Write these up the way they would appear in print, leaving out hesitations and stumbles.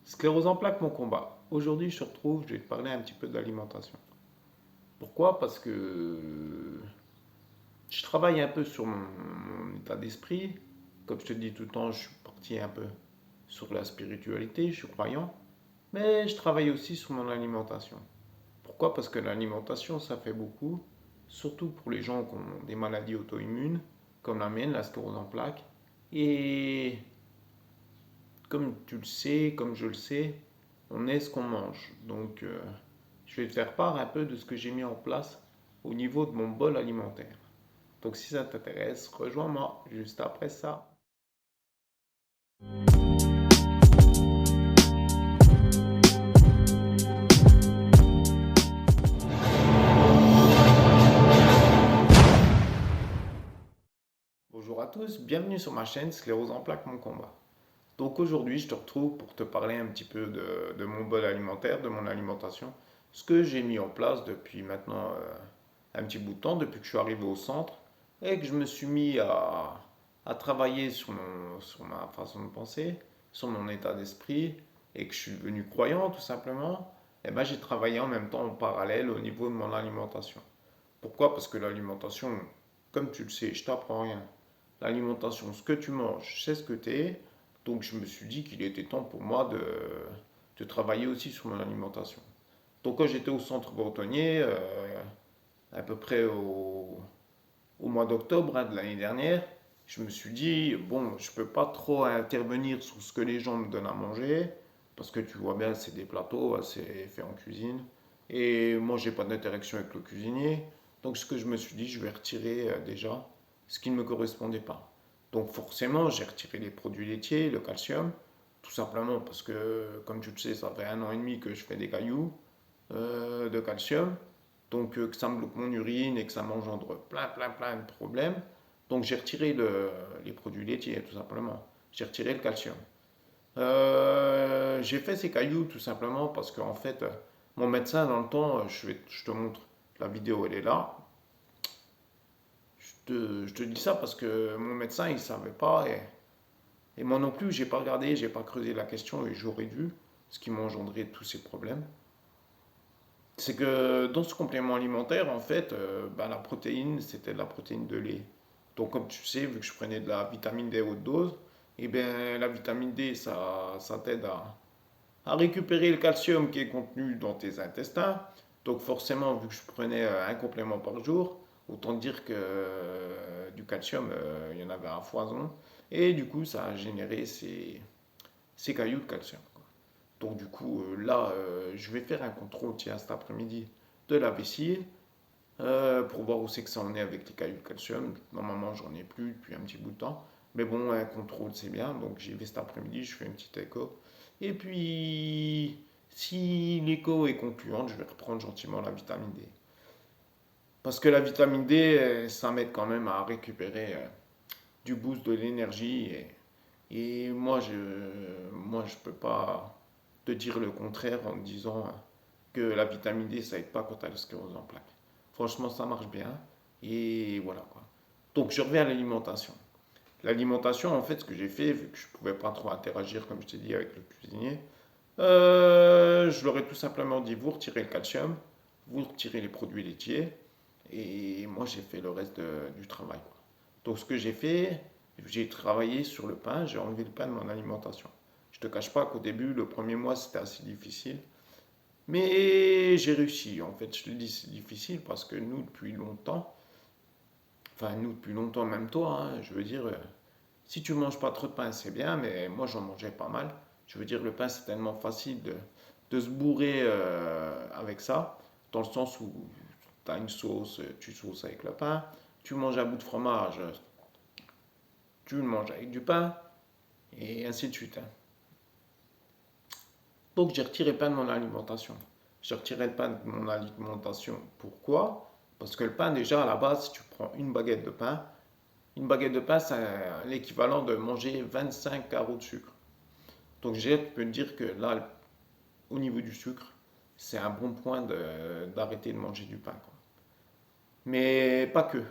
Sclérose en plaques, mon combat. Aujourd'hui, je te retrouve, je vais te parler un petit peu d'alimentation. Pourquoi? Parce que je travaille un peu sur mon état d'esprit. Comme je te dis tout le temps, je suis parti un peu sur la spiritualité, je suis croyant. Mais je travaille aussi sur mon alimentation. Pourquoi? Parce que l'alimentation, ça fait beaucoup. Surtout pour les gens qui ont des maladies auto-immunes, comme la mienne, la sclérose en plaques. Et comme tu le sais, comme je le sais, on est ce qu'on mange. Donc, je vais te faire part un peu de ce que j'ai mis en place au niveau de mon bol alimentaire. Donc, si ça t'intéresse, rejoins-moi juste après ça. Bonjour à tous, bienvenue sur ma chaîne Sclérose en plaques, mon combat. Donc aujourd'hui, je te retrouve pour te parler un petit peu de mon bol alimentaire, de mon alimentation, ce que j'ai mis en place depuis maintenant un petit bout de temps, depuis que je suis arrivé au centre, et que je me suis mis à travailler sur ma façon de penser, sur mon état d'esprit, et que je suis devenu croyant tout simplement. Et ben, j'ai travaillé en même temps en parallèle au niveau de mon alimentation. Pourquoi? Parce que l'alimentation, comme tu le sais, je t'apprends rien. L'alimentation, ce que tu manges, c'est ce que tu es. Donc je me suis dit qu'il était temps pour moi de travailler aussi sur mon alimentation. Donc quand j'étais au centre bretonnier, à peu près au mois d'octobre de l'année dernière, je me suis dit, bon, je ne peux pas trop intervenir sur ce que les gens me donnent à manger, parce que tu vois bien, c'est des plateaux, c'est fait en cuisine. Et moi, j'ai pas d'interaction avec le cuisinier. Donc ce que je me suis dit, je vais retirer déjà ce qui ne me correspondait pas. Donc forcément, j'ai retiré les produits laitiers, le calcium, tout simplement parce que, comme tu le sais, ça fait 1 an et demi que je fais des cailloux de calcium. Donc que ça me bloque mon urine et que ça m'engendre plein de problèmes. Donc j'ai retiré les produits laitiers, tout simplement. J'ai retiré le calcium. J'ai fait ces cailloux tout simplement parce qu'en fait, mon médecin, dans le temps, je te montre, la vidéo elle est là. Je te dis ça parce que mon médecin, il ne savait pas. Et moi non plus, j'ai pas regardé, j'ai pas creusé la question et j'aurais dû, ce qui m'a engendré tous ces problèmes. C'est que dans ce complément alimentaire, en fait, la protéine, c'était de la protéine de lait. Donc, comme tu sais, vu que je prenais de la vitamine D à haute dose, et bien, la vitamine D, ça t'aide à récupérer le calcium qui est contenu dans tes intestins. Donc, forcément, vu que je prenais un complément par jour, autant dire que du calcium, il y en avait à foison. Et du coup, ça a généré ces cailloux de calcium. Donc du coup, là, je vais faire un contrôle, tiens, cet après-midi, de la vessie, pour voir où c'est que ça en est avec les cailloux de calcium. Normalement, j'en ai plus depuis un petit bout de temps. Mais bon, un contrôle, c'est bien. Donc j'y vais cet après-midi, je fais une petite écho. Et puis, si l'écho est concluante, je vais reprendre gentiment la vitamine D. Parce que la vitamine D, ça m'aide quand même à récupérer du boost de l'énergie. Et moi, je peux pas te dire le contraire en te disant que la vitamine D, ça aide pas contre la sclérose en plaques. Franchement, ça marche bien. Et voilà quoi. Donc, je reviens à l'alimentation. L'alimentation, en fait, ce que j'ai fait, vu que je pouvais pas trop interagir, comme je t'ai dit, avec le cuisinier, je leur ai tout simplement dit, vous retirez le calcium, vous retirez les produits laitiers, et moi, j'ai fait le reste du travail, quoi. Donc, ce que j'ai fait, j'ai travaillé sur le pain, j'ai enlevé le pain de mon alimentation. Je te cache pas qu'au début, le premier mois, c'était assez difficile. Mais j'ai réussi. En fait, je te dis c'est difficile parce que nous, depuis longtemps, enfin nous, depuis longtemps, même toi, hein, je veux dire, si tu manges pas trop de pain, c'est bien, mais moi, j'en mangeais pas mal. Je veux dire, le pain, c'est tellement facile de se bourrer avec ça, dans le sens où tu as une sauce, tu sauces avec le pain, tu manges un bout de fromage, tu le manges avec du pain, et ainsi de suite, hein. Donc j'ai retiré le pain de mon alimentation. J'ai retiré le pain de mon alimentation. Pourquoi? Parce que le pain, déjà, à la base, si tu prends une baguette de pain, c'est l'équivalent de manger 25 carreaux de sucre. Donc je peux te dire que là, au niveau du sucre, c'est un bon point d'arrêter de manger du pain, quoi. Mais pas que.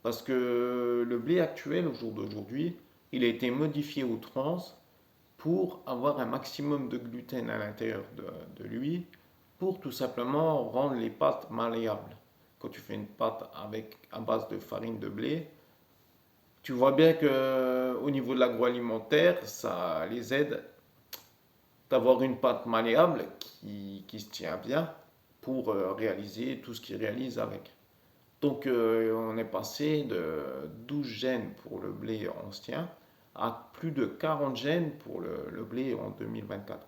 Parce que le blé actuel, au jour d'aujourd'hui, il a été modifié aux trans pour avoir un maximum de gluten à l'intérieur de lui, pour tout simplement rendre les pâtes malléables. Quand tu fais une pâte à base de farine de blé, tu vois bien que au niveau de l'agroalimentaire, ça les aide d'avoir une pâte malléable qui se tient bien pour réaliser tout ce qu'ils réalisent avec. Donc on est passé de 12 gènes pour le blé ancien à plus de 40 gènes pour le blé en 2024.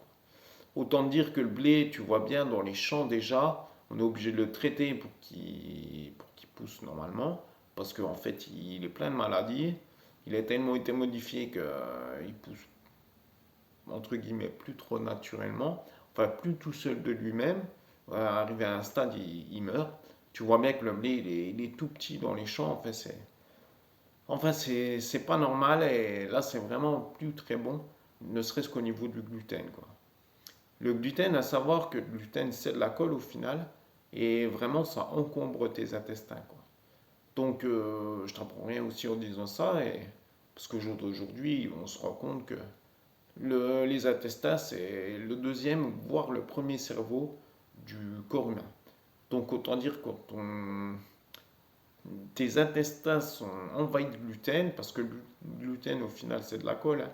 Autant dire que le blé, tu vois bien dans les champs déjà, on est obligé de le traiter pour qu'il pousse normalement, parce qu'en fait il est plein de maladies. Il a tellement été modifié qu'il pousse entre guillemets plus trop naturellement, enfin plus tout seul de lui-même. Arrivé à un stade, il meurt. Tu vois bien que le blé, il est tout petit dans les champs. C'est pas normal et là, c'est vraiment plus très bon, ne serait-ce qu'au niveau du gluten, quoi. Le gluten, à savoir que le gluten, c'est de la colle au final et vraiment, ça encombre tes intestins, quoi. Donc, je t'apprends rien aussi en disant ça parce qu'au jour d'aujourd'hui, on se rend compte que les intestins, c'est le deuxième, voire le premier cerveau du corps humain. Donc autant dire que tes intestins sont envahis de gluten, parce que le gluten au final c'est de la colle, hein.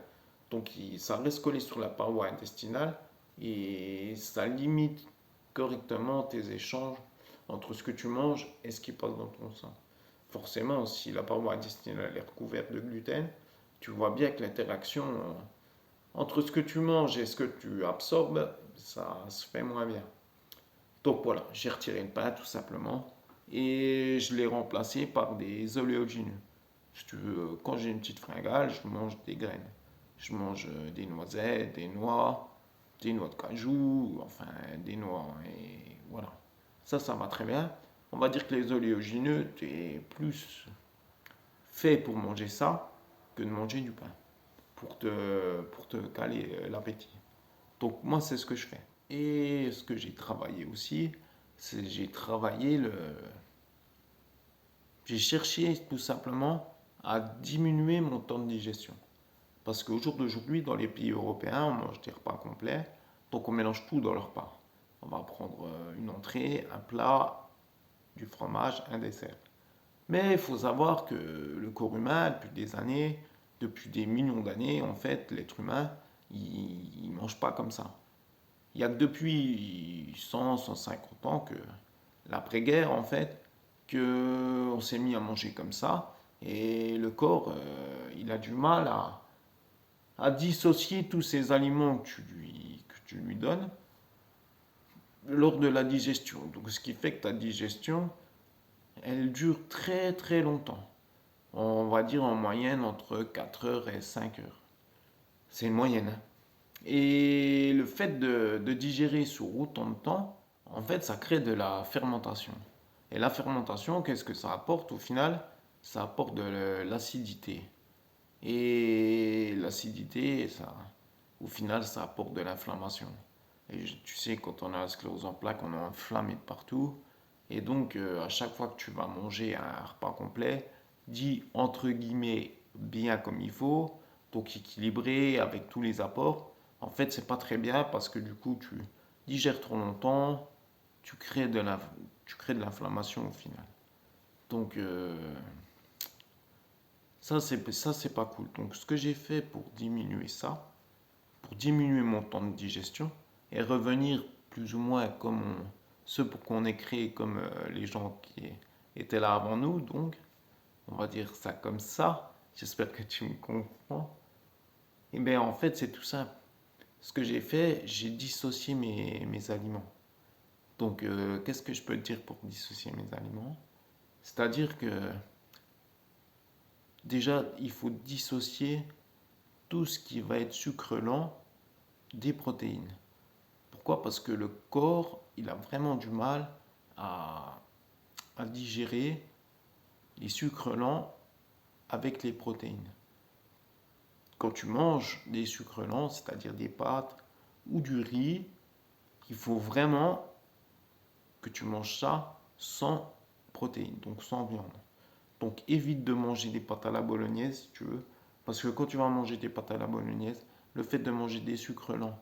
Donc ça reste collé sur la paroi intestinale et ça limite correctement tes échanges entre ce que tu manges et ce qui passe dans ton sang. Forcément, si la paroi intestinale est recouverte de gluten, tu vois bien que l'interaction entre ce que tu manges et ce que tu absorbes, ça se fait moins bien. Donc voilà, j'ai retiré le pain tout simplement et je l'ai remplacé par des oléagineux. Si tu veux, quand j'ai une petite fringale, je mange des graines. Je mange des noisettes, des noix de cajou, enfin des noix et voilà. Ça va très bien. On va dire que les oléagineux, tu es plus fait pour manger ça que de manger du pain, pour te caler l'appétit. Donc moi, c'est ce que je fais. Et ce que j'ai travaillé aussi, c'est j'ai travaillé le... J'ai cherché tout simplement à diminuer mon temps de digestion. Parce qu'au jour d'aujourd'hui, dans les pays européens, on mange des repas complets, donc on mélange tout dans le repas. On va prendre une entrée, un plat, du fromage, un dessert. Mais il faut savoir que le corps humain, depuis des années, depuis des millions d'années, en fait, l'être humain, il ne mange pas comme ça. Il y a que depuis 100, 150 ans que l'après-guerre, en fait, que on s'est mis à manger comme ça. Et le corps, il a du mal à dissocier tous ces aliments que tu lui donnes lors de la digestion. Donc, ce qui fait que ta digestion, elle dure très très longtemps. On va dire en moyenne entre 4 heures et 5 heures. C'est une moyenne, hein. Et le fait de digérer sur autant de temps, en fait, ça crée de la fermentation. Et la fermentation, qu'est-ce que ça apporte au final? Ça apporte de l'acidité. Et l'acidité, ça, au final, ça apporte de l'inflammation. Et tu sais, quand on a la sclérose en plaques, on est inflammé de partout. Et donc, à chaque fois que tu vas manger un repas complet, dit entre guillemets bien comme il faut, donc équilibré avec tous les apports, en fait, c'est pas très bien parce que du coup, tu digères trop longtemps, tu crées tu crées de l'inflammation au final. Donc, ça, c'est pas cool. Donc, ce que j'ai fait pour diminuer ça, pour diminuer mon temps de digestion et revenir plus ou moins comme ce pour qu'on est créé comme les gens qui étaient là avant nous, donc, on va dire ça comme ça. J'espère que tu me comprends. Et bien, en fait, c'est tout simple. Ce que j'ai fait, j'ai dissocié mes aliments. Donc, qu'est-ce que je peux te dire pour dissocier mes aliments? C'est-à-dire que déjà, il faut dissocier tout ce qui va être sucre lent des protéines. Pourquoi? Parce que le corps, il a vraiment du mal à, à digérer les sucres lents avec les protéines. Quand tu manges des sucres lents, c'est-à-dire des pâtes ou du riz, il faut vraiment que tu manges ça sans protéines, donc sans viande. Donc évite de manger des pâtes à la bolognaise si tu veux, parce que quand tu vas manger des pâtes à la bolognaise, le fait de manger des sucres lents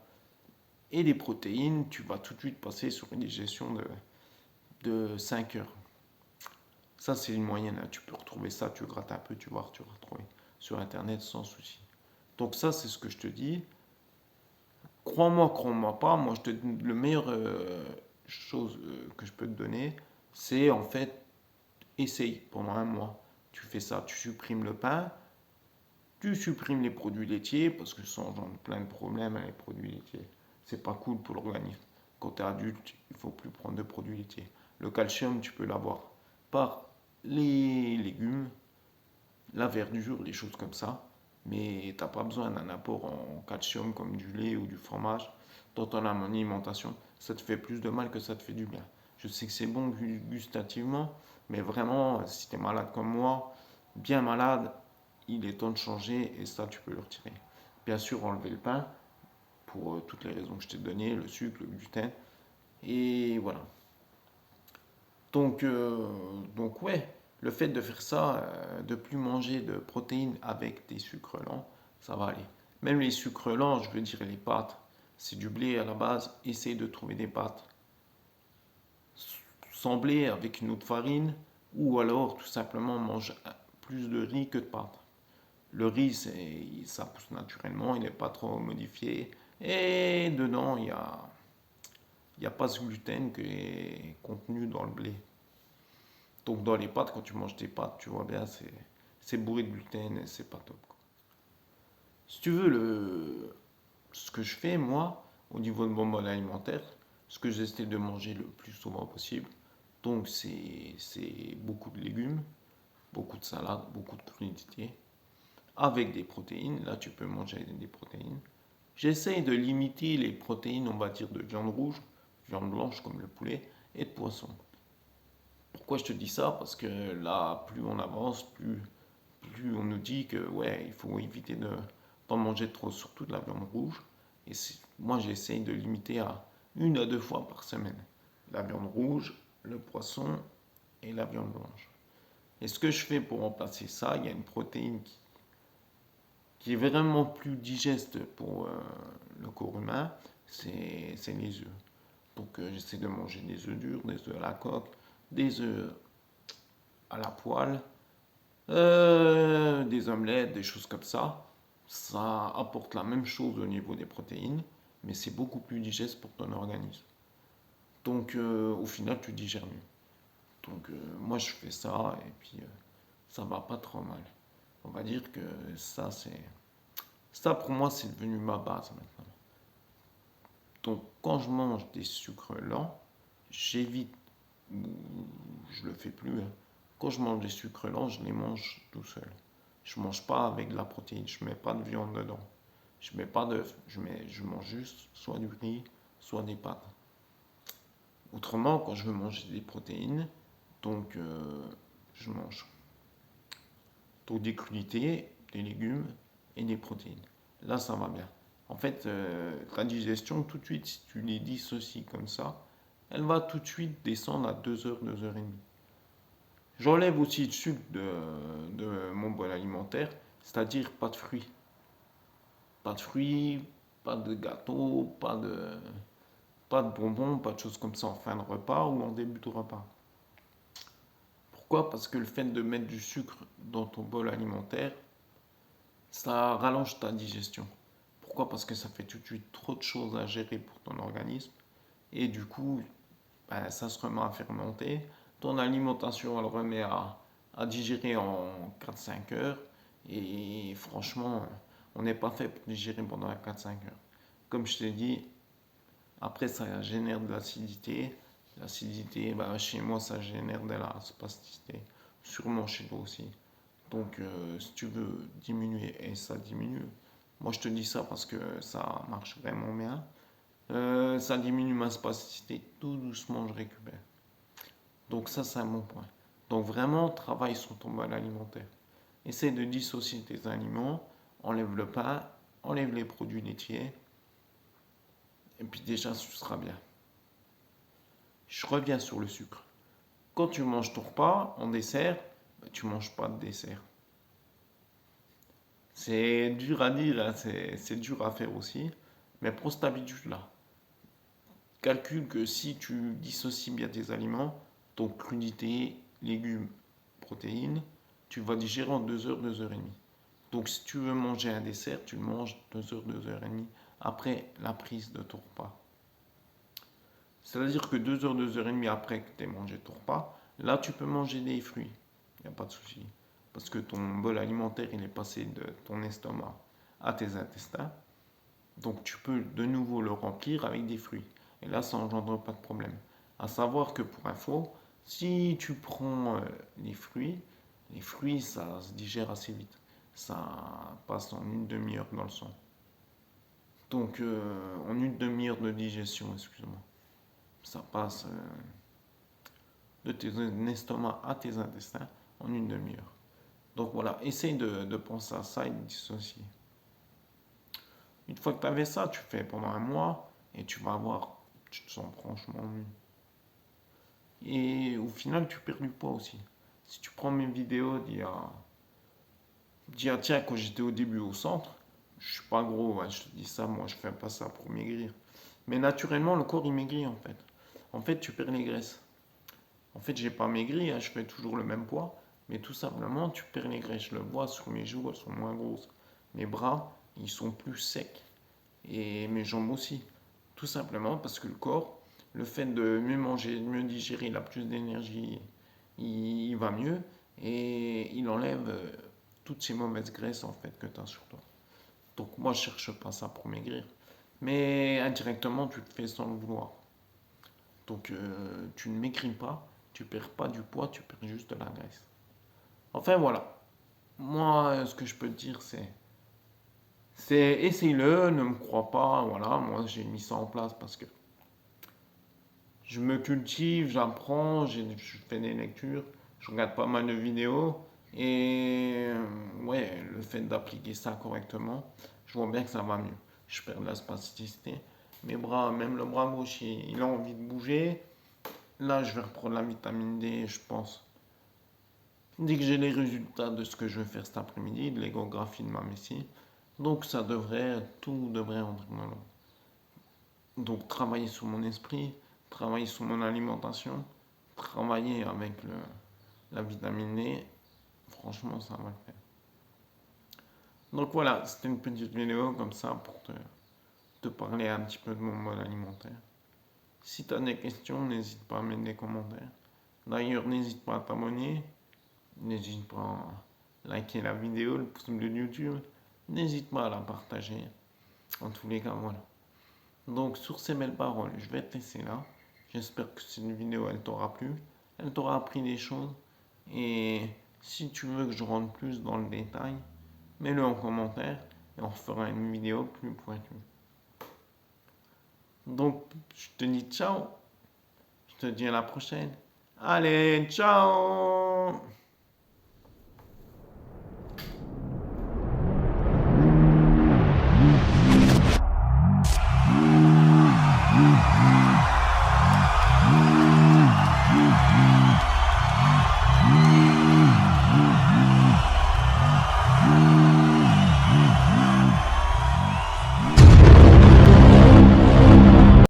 et des protéines, tu vas tout de suite passer sur une digestion de 5 heures. Ça, c'est une moyenne, hein. Tu peux retrouver ça, tu grattes un peu, tu vas retrouver sur Internet sans souci. Donc ça, c'est ce que je te dis. Crois-moi pas, moi je te le meilleur chose que je peux te donner, c'est en fait essaye pendant un mois. Tu fais ça, tu supprimes le pain, tu supprimes les produits laitiers parce que ça engendre plein de problèmes hein, les produits laitiers. C'est pas cool pour l'organisme. Quand tu es adulte, il faut plus prendre de produits laitiers. Le calcium, tu peux l'avoir par les légumes, la verdure, des choses comme ça. Mais tu n'as pas besoin d'un apport en calcium comme du lait ou du fromage dans ton alimentation. Ça te fait plus de mal que ça te fait du bien. Je sais que c'est bon gustativement, mais vraiment, si tu es malade comme moi, bien malade, il est temps de changer et ça, tu peux le retirer. Bien sûr, enlever le pain pour toutes les raisons que je t'ai données, le sucre, le gluten. Et voilà. Donc ouais, le fait de faire ça, de plus manger de protéines avec des sucres lents, ça va aller. Même les sucres lents, je veux dire les pâtes, c'est du blé à la base, essaye de trouver des pâtes sans blé avec une autre farine, ou alors tout simplement mange plus de riz que de pâtes. Le riz, ça pousse naturellement, il n'est pas trop modifié, et dedans, il y a pas ce gluten qui est contenu dans le blé. Donc dans les pâtes, quand tu manges tes pâtes, tu vois bien, c'est bourré de gluten et c'est pas top, quoi. Si tu veux, ce que je fais, moi, au niveau de mon mode alimentaire, ce que j'essaie de manger le plus souvent possible, donc c'est beaucoup de légumes, beaucoup de salades, beaucoup de crudités, avec des protéines. Là, tu peux manger des protéines. J'essaie de limiter les protéines, on va dire, de viande rouge, viande blanche comme le poulet, et de poisson. Pourquoi je te dis ça? Parce que là, plus on avance, plus on nous dit que ouais, il faut éviter d'en manger trop, surtout de la viande rouge. Et moi, j'essaye de limiter à 1 à 2 fois par semaine. La viande rouge, le poisson et la viande blanche. Et ce que je fais pour remplacer ça, il y a une protéine qui est vraiment plus digeste pour le corps humain, c'est les œufs. Donc j'essaie de manger des œufs durs, des œufs à la coque, des œufs à la poêle, des omelettes, des choses comme ça. Ça apporte la même chose au niveau des protéines, mais c'est beaucoup plus digeste pour ton organisme. Donc au final, tu digères mieux. Donc moi, je fais ça et puis ça va pas trop mal. On va dire que ça pour moi, c'est devenu ma base maintenant. Donc quand je mange des sucres lents, j'évite, je le fais plus, hein. Quand je mange des sucres lents, je les mange tout seul. Je mange pas avec de la protéine, je mets pas de viande dedans. Je mets pas d'œuf, je mange juste soit du riz, soit des pâtes. Autrement, quand je veux manger des protéines, donc je mange donc des crudités, des légumes et des protéines. Là, ça va bien. En fait, ta digestion, tout de suite, si tu les dissocies comme ça, elle va tout de suite descendre à 2 heures, 2 heures et demie. J'enlève aussi le sucre de mon bol alimentaire, c'est-à-dire pas de fruits. Pas de fruits, pas de gâteaux, pas de bonbons, pas de choses comme ça en fin de repas ou en début de repas. Pourquoi? Parce que le fait de mettre du sucre dans ton bol alimentaire, ça rallonge ta digestion. Pourquoi? Parce que ça fait tout de suite trop de choses à gérer pour ton organisme. Et du coup, ben, ça se remet à fermenter. Ton alimentation, elle remet à digérer en 4-5 heures. Et franchement, on n'est pas fait pour digérer pendant 4-5 heures. Comme je t'ai dit, après ça génère de l'acidité. L'acidité, ben, chez moi, ça génère de la spasticité. Sûrement chez toi aussi. Donc, si tu veux diminuer, et ça diminue, moi je te dis ça parce que ça marche vraiment bien. Ça diminue ma spasticité, tout doucement je récupère. Donc ça c'est un bon point. Donc vraiment, travaille sur ton bol alimentaire. Essaye de dissocier tes aliments, enlève le pain, enlève les produits laitiers, et puis déjà ce sera bien. Je reviens sur le sucre. Quand tu manges ton repas en dessert, tu ne manges pas de dessert. C'est dur à dire, hein, c'est dur à faire aussi. Mais prends cette habitude-là. Calcule que si tu dissocies bien tes aliments, donc crudités, légumes, protéines, tu vas digérer en 2 heures, 2 heures et demie. Donc si tu veux manger un dessert, tu le manges 2 heures, 2 heures et demie après la prise de ton repas. C'est-à-dire que 2 heures, 2 heures et demie après que tu aies mangé ton repas, là tu peux manger des fruits. Il n'y a pas de souci. Parce que ton bol alimentaire, il est passé de ton estomac à tes intestins. Donc tu peux de nouveau le remplir avec des fruits. Et là, ça n'engendre pas de problème. À savoir que pour info, si tu prends les fruits, ça se digère assez vite. Ça passe en une demi-heure dans le sang. Donc en une demi-heure de digestion, excuse-moi. Ça passe de ton estomac à tes intestins en une demi-heure. Donc voilà, essaye de penser à ça et de dissocier. Une fois que tu avais ça, tu fais pendant un mois et tu vas voir, tu te sens franchement mieux. Et au final, tu perds du poids aussi. Si tu prends mes vidéos tiens, quand j'étais au début au centre, je suis pas gros, hein, je te dis ça, moi je fais pas ça pour maigrir. Mais naturellement, le corps il maigrit en fait. En fait, tu perds les graisses. En fait, j'ai pas maigri, hein, je fais toujours le même poids, mais tout simplement, tu perds les graisses. Je le vois sur mes joues, elles sont moins grosses. Mes bras, ils sont plus secs. Et mes jambes aussi. Tout simplement parce que le corps, le fait de mieux manger, de mieux digérer, il a plus d'énergie, il va mieux et il enlève toutes ces mauvaises graisses en fait que tu as sur toi. Donc moi je cherche pas ça pour maigrir. Mais indirectement tu le fais sans le vouloir. Donc tu ne maigris pas, tu perds pas du poids, tu perds juste de la graisse. Enfin voilà. Moi ce que je peux te dire c'est essaye-le, ne me crois pas, voilà, moi j'ai mis ça en place parce que je me cultive, j'apprends, je fais des lectures, je regarde pas mal de vidéos et ouais, le fait d'appliquer ça correctement, je vois bien que ça va mieux. Je perds de la spasticité, mes bras, même le bras gauche, il a envie de bouger. Là, je vais reprendre la vitamine D, je pense. Dès que j'ai les résultats de ce que je vais faire cet après-midi, de l'échographie de ma vessie, donc tout devrait entrer dans l'ordre. Donc travailler sur mon esprit, travailler sur mon alimentation, travailler avec la vitamine D, franchement ça va le faire. Donc voilà, c'était une petite vidéo comme ça pour te parler un petit peu de mon mode alimentaire. Si tu as des questions, n'hésite pas à mettre des commentaires. D'ailleurs, n'hésite pas à t'abonner, n'hésite pas à liker la vidéo, le pouce bleu de YouTube, n'hésite pas à la partager. En tous les cas, voilà. Donc sur ces belles paroles, je vais te laisser là. J'espère que cette vidéo, elle t'aura plu. Elle t'aura appris des choses. Et si tu veux que je rentre plus dans le détail, mets-le en commentaire et on fera une vidéo plus pointue. Donc je te dis ciao. Je te dis à la prochaine. Allez, ciao!